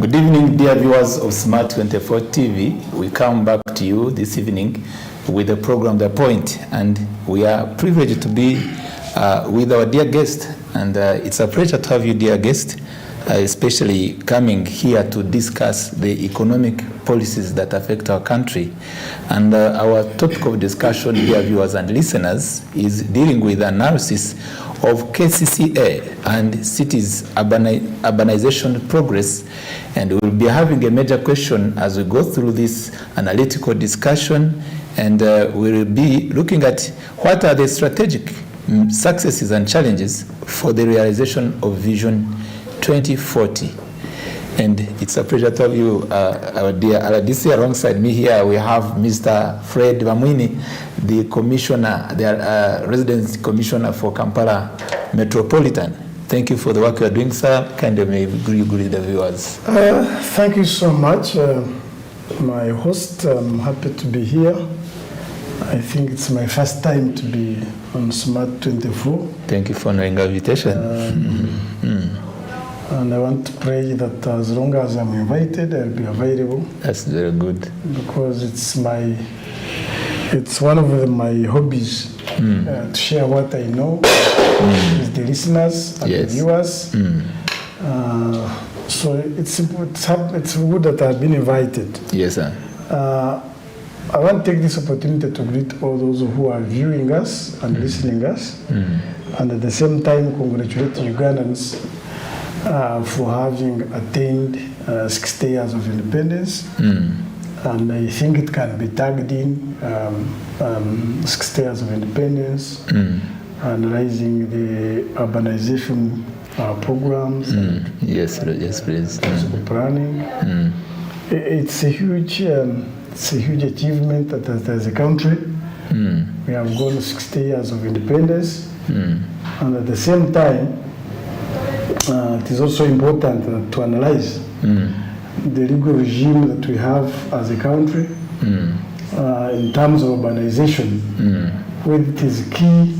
Good evening, dear viewers of Smart 24 TV. We come back to you this evening with the program The Point, and we are privileged to be with our dear guest, and it's a pleasure to have you, dear guest, especially coming here to discuss the economic policies that affect our country. And our topic of discussion, dear viewers and listeners, is dealing with analysis of KCCA and cities urbanization progress. And we'll be having a major question as we go through this analytical discussion, and we'll be looking at what are the strategic successes and challenges for the realization of Vision 2040. And it's a pleasure to have you, our dear RDC. Alongside me here, we have Mr. Fred Bamwini, the commissioner, the resident commissioner for Kampala Metropolitan. Thank you for the work you are doing, sir. Kind of may you greet the viewers. Thank you so much, my host. I'm happy to be here. I think it's my first time to be on Smart 24. Thank you for honoring the invitation. And I want to pray that as long as I'm invited, I'll be available. That's very good. Because it's one of my hobbies to share what I know with the listeners and the viewers. So it's good that I've been invited. Yes, sir. I want to take this opportunity to greet all those who are viewing us and listening us, and at the same time congratulate Ugandans for having attained 60 years of independence. And I think it can be tagged in 60 years of independence, analyzing the urbanization programs. Yes, please. Planning. It's a huge achievement that as a country we have gone 60 years of independence, and at the same time it is also important to analyze the legal regime that we have as a country in terms of urbanization, whether it is key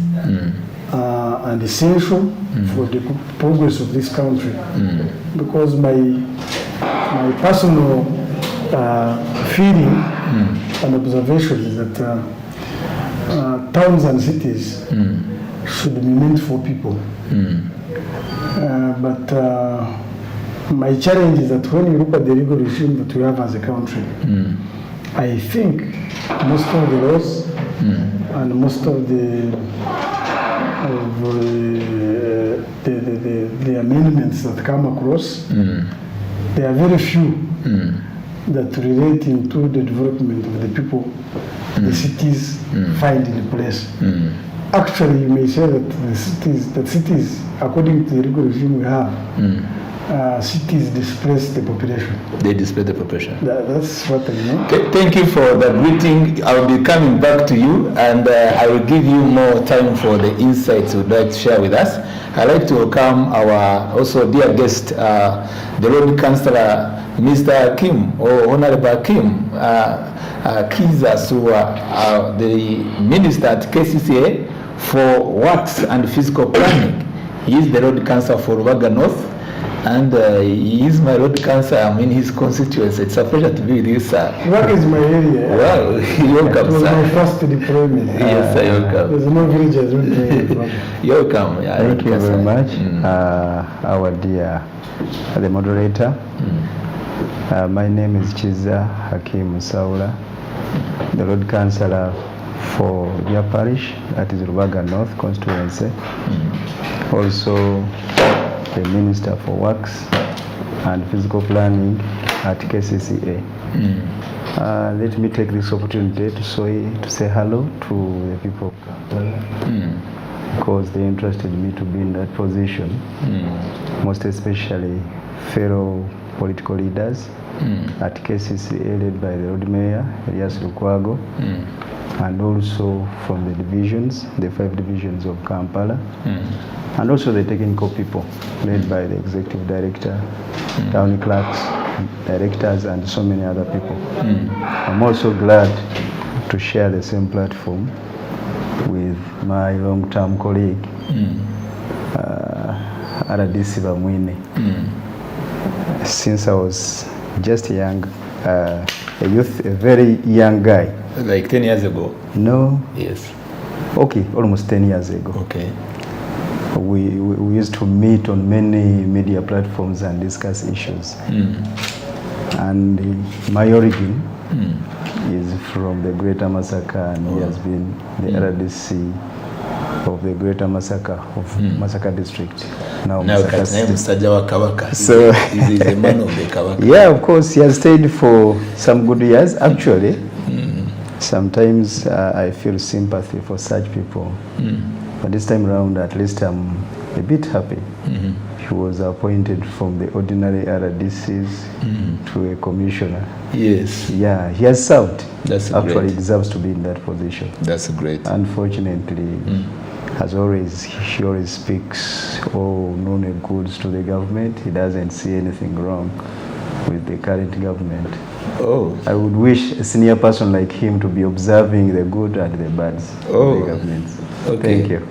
and essential for the progress of this country. Because my personal feeling and observation is that towns and cities should be meant for people. But my challenge is that when you look at the legal regime that we have as a country, I think most of the laws and most of the amendments that come across, there are very few that relate to the development of the people the cities find in place. Actually, you may say that cities, according to the legal regime we have, cities displace the population. They displace the population. That's what I know. Thank you for the greeting. I will be coming back to you, and I will give you more time for the insights you would like to share with us. I'd like to welcome our also dear guest, the Road Councillor, Mr. Kim, or Honorable Kim Kiza Suwa, the Minister at KCCA for Works and Physical Planning. He is the Road Councillor for Rubaga North, and he is my road councillor. I'm in his constituency. It's a pleasure to be with you, sir. Work is my area. Well, you're welcome, sir. It was my first deployment. Yes, sir, you're welcome. There's no villages. You're welcome. Yeah, thank you very much, our dear the moderator. My name is Chiza Hakim Saula, the road councillor for your parish, that is Rubaga North constituency. Also the Minister for Works and Physical Planning at KCCA. Let me take this opportunity to say hello to the people of Kampala, because they interested me to be in that position, most especially fellow political leaders at KCCA led by the Road Mayor, Elias Lukwago, and also from the divisions, the 5 divisions of Kampala, and also the technical people led by the Executive Director, Town Clerks, Directors, and so many other people. I'm also glad to share the same platform with my long-term colleague, RDC Bamwini. since I was just young, a youth, a very young guy. Like 10 years ago? No. Yes. Okay, almost 10 years ago. Okay. We used to meet on many media platforms and discuss issues. And my origin is from the Greater Masaka, and he has been the RDC of the Greater Masaka of Masaka district. Now Masaka State. So he is a man of the Kawaka. Yeah, of course, he has stayed for some good years. Actually, sometimes I feel sympathy for such people. But this time around, at least I'm a bit happy. He was appointed from the ordinary RDCs to a commissioner. Yes. Yeah, he has served. That's Actually, great. he deserves to be in that position. That's great. Unfortunately, he always speaks all known goods to the government. He doesn't see anything wrong with the current government. Oh. I would wish a senior person like him to be observing the good and the bads of the government. Okay. Thank you.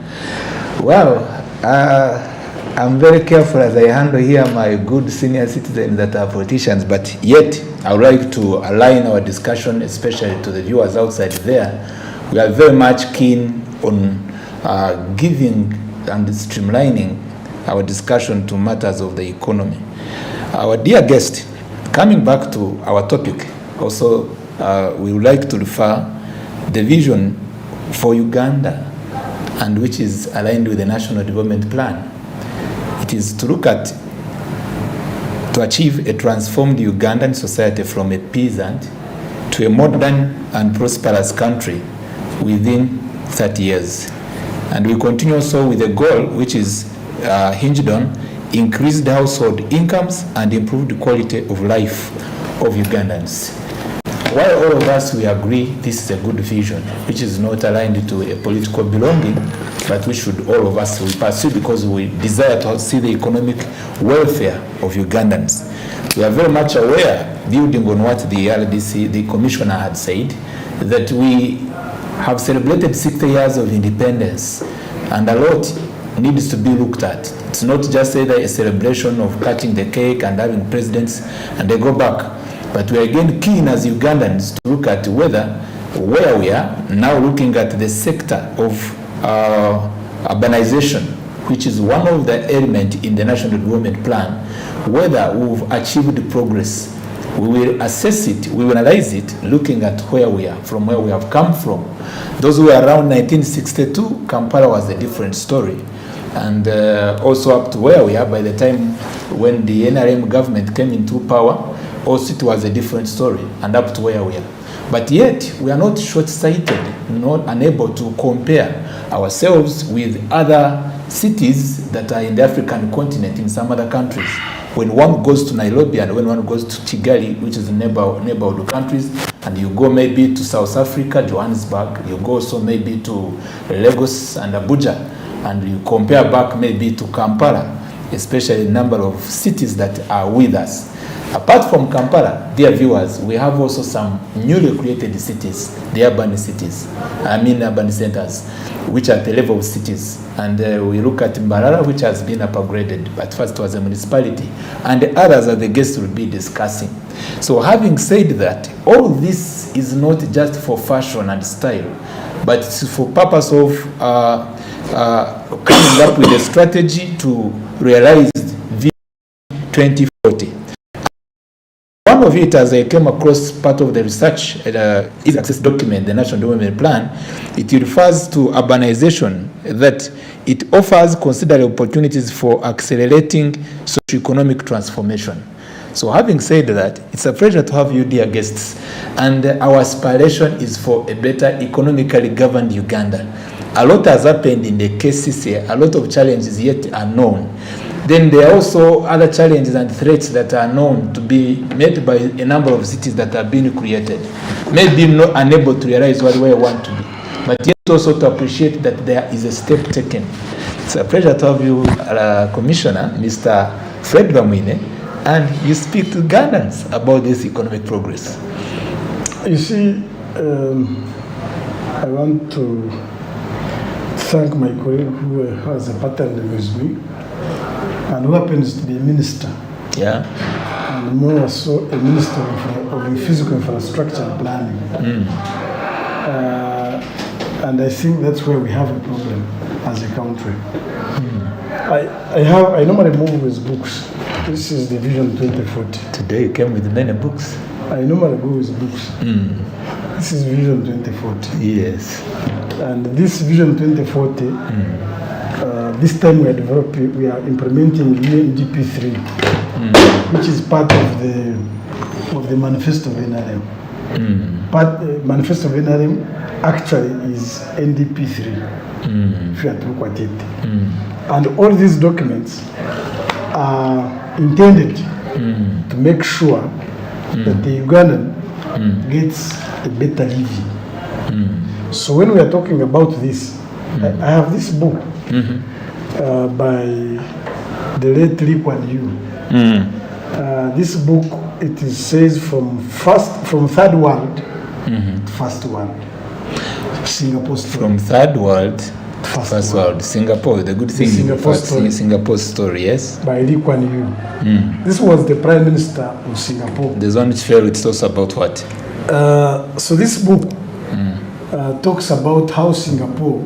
Well, I'm very careful as I handle here my good senior citizens that are politicians, but yet I would like to align our discussion, especially to the viewers outside there. We are very much keen on giving and streamlining our discussion to matters of the economy. Our dear guest, coming back to our topic, also we would like to refer the vision for Uganda, and which is aligned with the National Development Plan. It is to look at, to achieve a transformed Ugandan society from a peasant to a modern and prosperous country within 30 years. And we continue also with a goal which is hinged on increased household incomes and improved quality of life of Ugandans. While all of us, we agree this is a good vision, which is not aligned to a political belonging, but we should, all of us, we pursue because we desire to see the economic welfare of Ugandans. We are very much aware, building on what the RDC, the commissioner had said, that we have celebrated 60 years of independence, and a lot needs to be looked at. It's not just either a celebration of cutting the cake and having presidents and they go back. But we are again keen as Ugandans to look at whether, where we are now looking at the sector of urbanization, which is one of the elements in the National Development Plan, whether we've achieved progress. We will assess it, we will analyze it, looking at where we are, from where we have come from. Those who were around 1962, Kampala was a different story. And also up to where we are by the time when the NRM government came into power, also it was a different story, and up to where we are. But yet, we are not short-sighted, not unable to compare ourselves with other cities that are in the African continent, in some other countries. When one goes to Nairobi and when one goes to Kigali, which is neighborhood countries, and you go maybe to South Africa, Johannesburg, you go also maybe to Lagos and Abuja, and you compare back maybe to Kampala, especially the number of cities that are with us. Apart from Kampala, dear viewers, we have also some newly created cities, the urban cities, urban centers, which are at the level of cities. And we look at Mbarara, which has been upgraded, but first was a municipality, and the others that the guests will be discussing. So having said that, all this is not just for fashion and style, but it's for purpose of coming up with a strategy to realize Vision 2040. One of it, as I came across part of the research, is access document, the National Development Plan. It refers to urbanization, that it offers considerable opportunities for accelerating socioeconomic transformation. So having said that, it's a pleasure to have you, dear guests. And our aspiration is for a better economically governed Uganda. A lot has happened in the KCCA, a lot of challenges yet unknown. Then there are also other challenges and threats that are known to be met by a number of cities that are being created. Maybe not unable to realize where we want to be, but yet also to appreciate that there is a step taken. It's a pleasure to have you, Commissioner, Mr. Fred Bamwine, and you speak to Ugandans about this economic progress. You see, I want to thank my colleague who has a partner with me, and who happens to be a minister Yeah. And more so a Minister of Physical Infrastructure and Planning. And I think that's where we have a problem as a country. I normally move with books. This is the Vision 2040. Today you came with many books. I normally go with books. This is Vision 2040. Yes. And this Vision 2040, this time we are implementing UNDP 3, which is part of the Manifesto of NRM. Manifesto of NRM actually is NDP 3, if you have to look at it. And all these documents are intended to make sure that the Ugandan gets a better living. So when we are talking about this, I have this book by the late Lee Kuan Yew. This book, says from third world to first world. Singapore story. From third world to first world. Singapore, the good thing is Singapore story, yes? By Lee Kuan Yew. This was the Prime Minister of Singapore. There's one which fell, it talks about what? So this book talks about how Singapore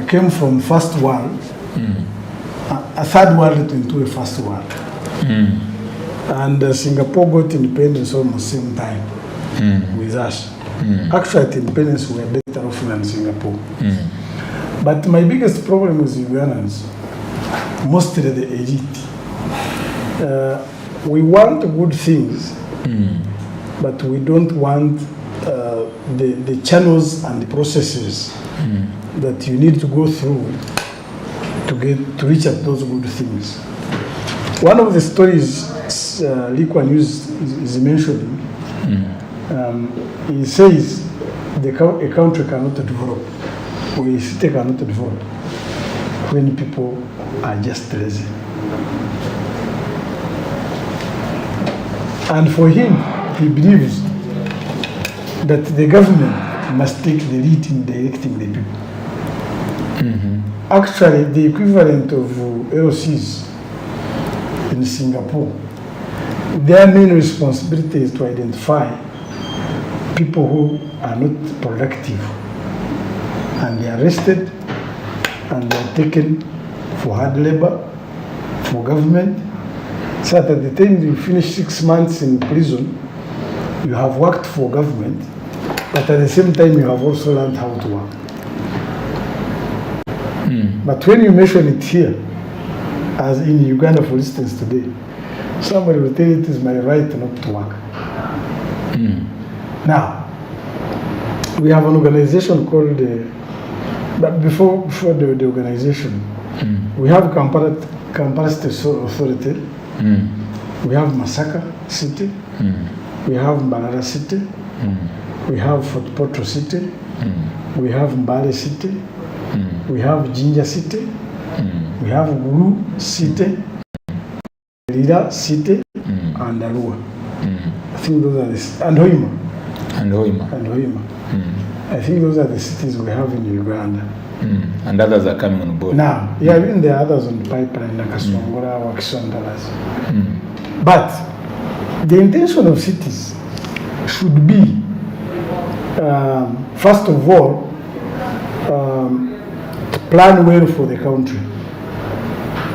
came from first world, a third world into a first world. And Singapore got independence almost same time with us. Actually, at independence, we were better off than Singapore. But my biggest problem with Ugandans, mostly the elite, we want good things, but we don't want the channels and the processes that you need to go through to reach at those good things. One of the stories Lee Kuan Yew is mentioning, he says a country cannot develop, or a city cannot develop, when people are just lazy. And for him, he believes that the government must take the lead in directing the people. Actually, the equivalent of LCs in Singapore, their main responsibility is to identify people who are not productive, and they are arrested and they are taken for hard labor, for government, so that at the time you finish 6 months in prison, you have worked for government, but at the same time you have also learned how to work. But when you mention it here, as in Uganda for instance today, somebody will tell you it is my right not to work. Now, we have an organization called, but before the organization, we have Kampala State Authority, we have Masaka City, we have Mbarara City, we have Fort Portal City, we have Mbale City, we have Jinja City, we have Gulu City, Lira City, and Arua. I think those are the, and Hoima. And Hoima. And Hoima. I think those are the cities we have in Uganda. And others are coming on board. Now, yeah, even there are others on the pipeline, like Kaswangora, Wakisondalas. But the intention of cities should be, first of all, to plan well for the country.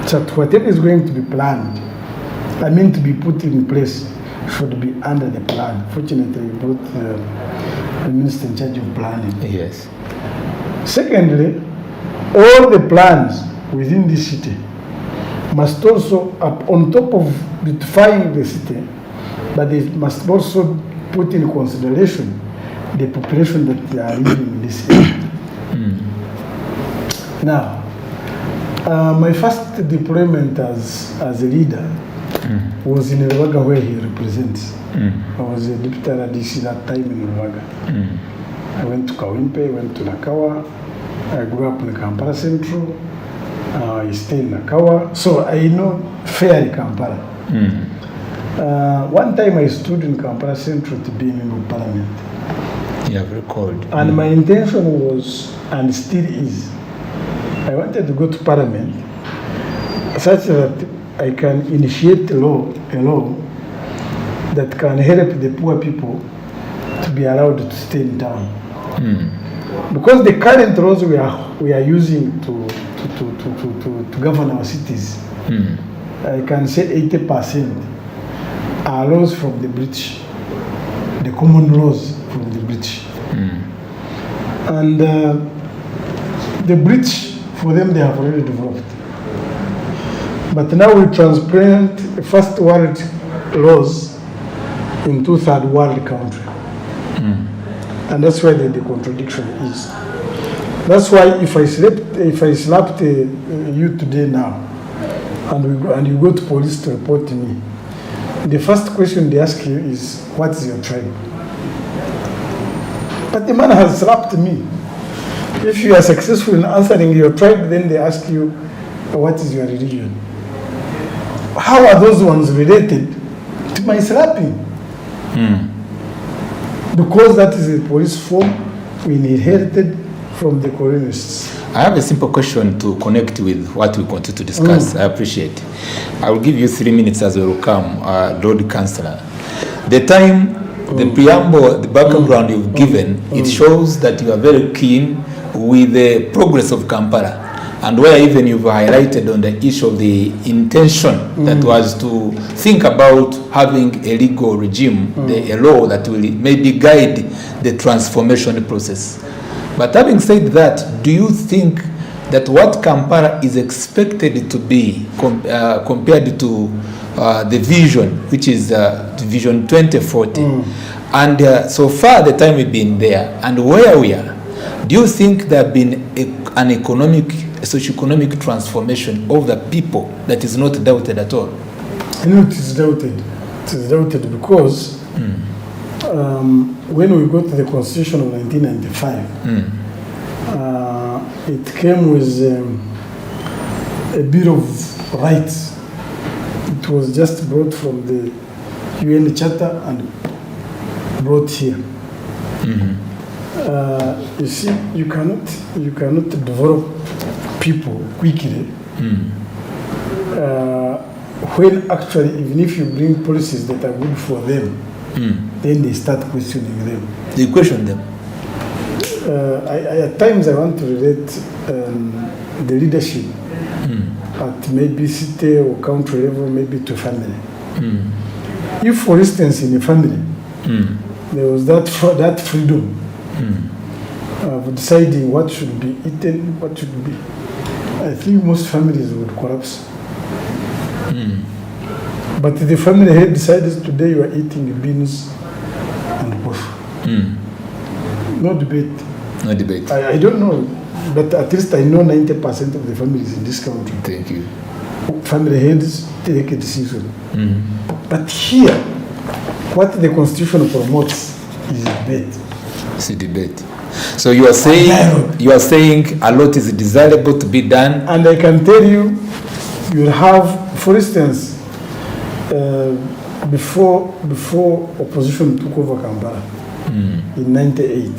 So that whatever is going to be planned, to be put in place, should be under the plan. Fortunately, we brought the minister in charge of planning. Yes. Secondly, all the plans within the city must also, on top of beautifying the city, but they must also put in consideration the population that they are living in this area. Now, my first deployment as a leader was in Ruwaga, where he represents. I was a deputy RDC that time in Ruwaga. I went to Kawimpe, went to Nakawa. I grew up in Kampala Central. I stayed in Nakawa. So I know fairly Kampala. One time I stood in Kampala Central to be a member of parliament. You have recalled. And my intention was, and still is, I wanted to go to parliament such that I can initiate a law that can help the poor people to be allowed to stay in town. Because the current laws we are using to govern our cities, I can say 80% are laws from the British, the common laws from the British. And the British, for them, they have already developed. But now we transplant first world laws into third world country. And that's where the contradiction is. That's why if I slapped you today now, and you go to police to report to me, the first question they ask you is, what is your tribe? But the man has slapped me. If you are successful in answering your tribe, then they ask you, what is your religion? How are those ones related to my slapping? Because that is a police form we inherited from the colonists. I have a simple question to connect with what we continue to discuss. I appreciate. I will give you 3 minutes as we will come, Lord Councillor. The time, the preamble, the background you've given, it shows that you are very keen with the progress of Kampala, and where even you've highlighted on the issue of the intention that was to think about having a legal regime, a law that will maybe guide the transformation process. But having said that, do you think that what Kampala is expected to be compared to the vision, which is Vision 2040, and so far the time we've been there and where we are, do you think there have been an socio-economic transformation of the people that is not doubted at all? I know it is doubted. It is doubted because when we got to the Constitution of 1995, it came with a Bill of Rights. It was just brought from the UN Charter and brought here. You see, you cannot develop people quickly when actually, even if you bring policies that are good for them, then they start questioning them. They question them. At times I want to relate the leadership at maybe city or country level, maybe to family. If, for instance, in a family, there was that freedom of deciding what should be eaten, what should be, I think most families would collapse. But the family head decides today you are eating beans and both. No debate. No debate. I don't know, but at least I know 90% of the families in this country. Thank you. Family heads take a decision. But here, what the Constitution promotes is debate. It's a debate. So you are saying a lot is desirable to be done. And I can tell you, you'll have, for instance, before opposition took over Kampala in 98.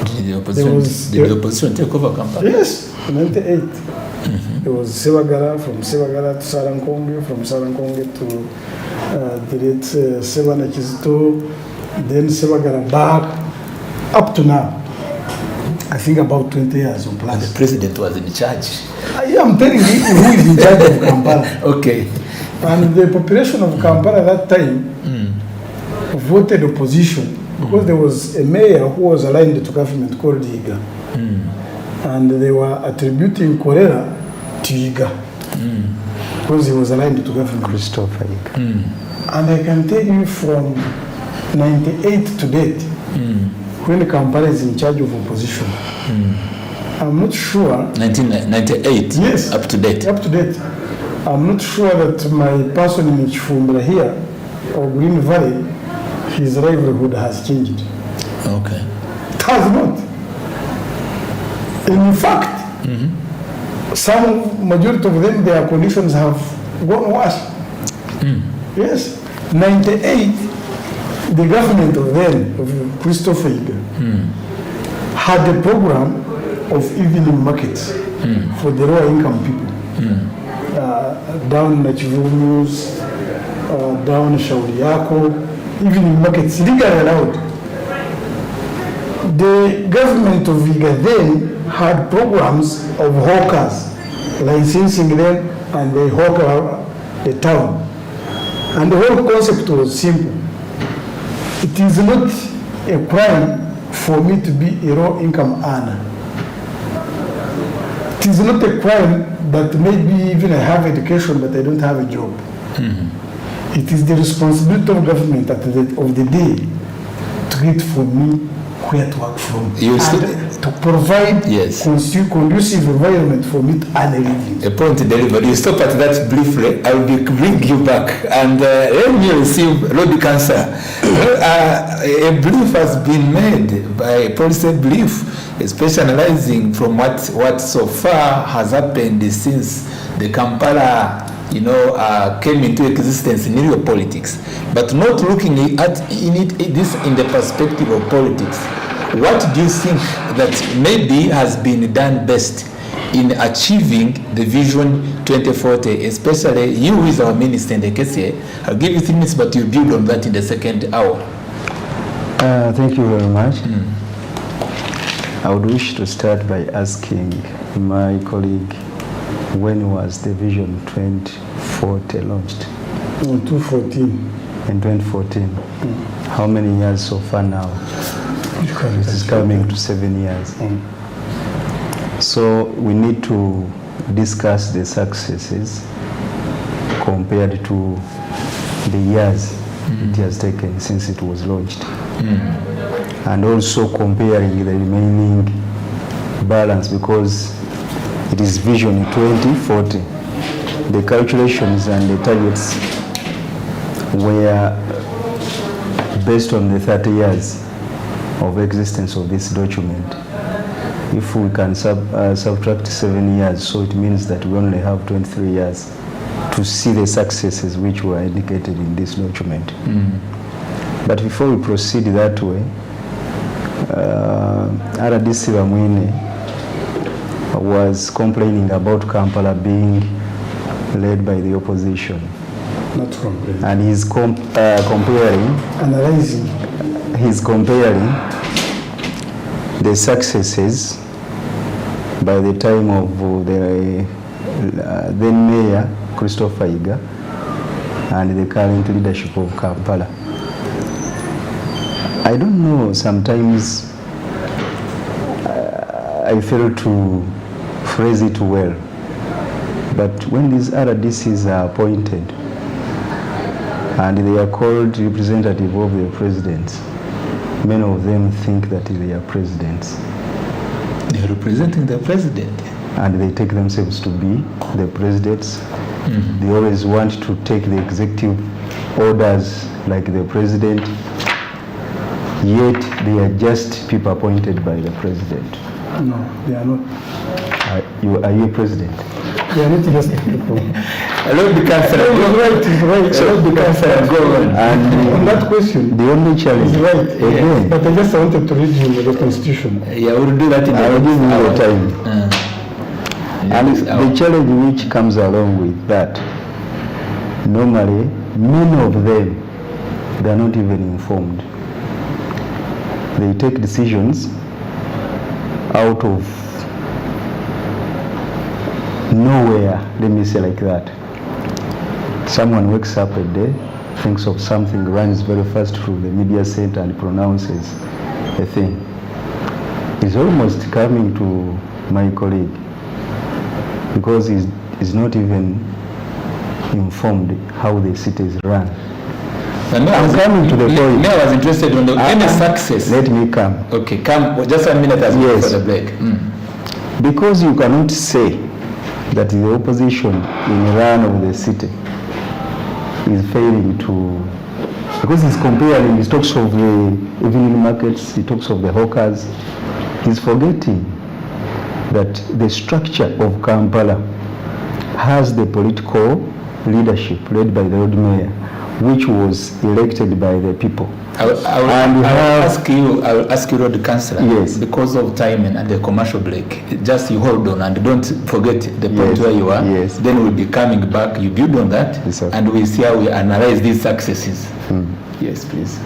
Did the opposition take over Kampala? Yes, in 98. There was Sebagala, from Sebagala to Sarankonge, from Sarankonge to the late Sebana Kizito, then Sebagala back, up to now. I think about 20 years or plus. And the president was in charge. I'm telling you who is in charge of Kampala. Okay. And the population of Kampala at that time voted opposition because there was a mayor who was aligned to government called Iga. And they were attributing cholera to Iga because he was aligned to government. Christopher Iga. And I can tell you from 98 to date, when Kampala is in charge of opposition, I'm not sure. 1998? Yes. Up to date? Up to date. I'm not sure that my person in Chifumbula here or Green Valley, his livelihood has changed. Okay. It has not. In fact, some majority of them, their conditions have gone worse. Yes. 98, the government of then, of Christopher Iga, had a program of evening markets for the lower income people. down Nachivumus, down Shauriako, even in markets, legally allowed. The government of Viga then had programs of hawkers, licensing them, and they hawk the town. And the whole concept was simple. It is not a crime for me to be a low income earner. It is not a crime that maybe even I have education but I don't have a job. Mm-hmm. It is the responsibility of government at the end of the day to get for me where to work from. To provide conducive environment for me to earn a living. A point delivered. You stop at that briefly. I will bring you back. And let me receive Lord Councillor. A brief has been made by a policy brief, specializing from what so far has happened since the Kampala came into existence in real politics, but not looking at this in the perspective of politics. What do you think that maybe has been done best in achieving the Vision 2040, especially you who is our minister in the KCCA? I'll give you 3 minutes, but you build on that in the second hour. Thank you very much. I would wish to start by asking my colleague, when was the Vision 2040 launched? In 2014. In 2014. How many years so far now? It is coming to 7 years. So we need to discuss the successes compared to the years it has taken since it was launched. And also comparing the remaining balance, because it is Vision 2040. The calculations and the targets were based on the 30 years of existence of this document. If we can subtract 7 years, so it means that we only have 23 years to see the successes which were indicated in this document. But before we proceed that way, RDC Bamwine was complaining about Kampala being led by the opposition. Not complaining. And he's he's comparing the successes by the time of the then Mayor Christopher Iga and the current leadership of Kampala. I don't know, sometimes I fail to phrase it well, but when these RDCs are appointed and they are called representative of the president, many of them think that they are presidents. They are representing the president. And they take themselves to be the presidents. They always want to take the executive orders like the president, yet they are just people appointed by the president. No, they are not. Are you a president? They are not just people. I love the Councillor. Right. So the Councillor go on. And on that question, the only challenge is right. Again, but I just wanted to read you the Constitution. Yeah, we'll do that in I will give you the time. And the challenge which comes along with that, normally, many of them, they are not even informed. They take decisions out of nowhere, let me say like that. Someone wakes up a day, thinks of something, runs very fast through the media center and pronounces a thing. It's almost coming to my colleague, because he's not even informed how the city is run. I'm coming to the point. I was interested in any success. Let me come. Okay, come. Just 1 minute as well for the break. Because you cannot say that the opposition in run of the city is failing to, because he's comparing, he talks of the evening markets, he talks of the hawkers, he's forgetting that the structure of Kampala has the political leadership led by the Lord Mayor, which was elected by the people. I will ask you, Road Councillor, yes, because of time and the commercial break, just you hold on and don't forget the point where you are. Yes. Then we'll be coming back, you build on that, yes, and we see how we analyze these successes. Yes, please.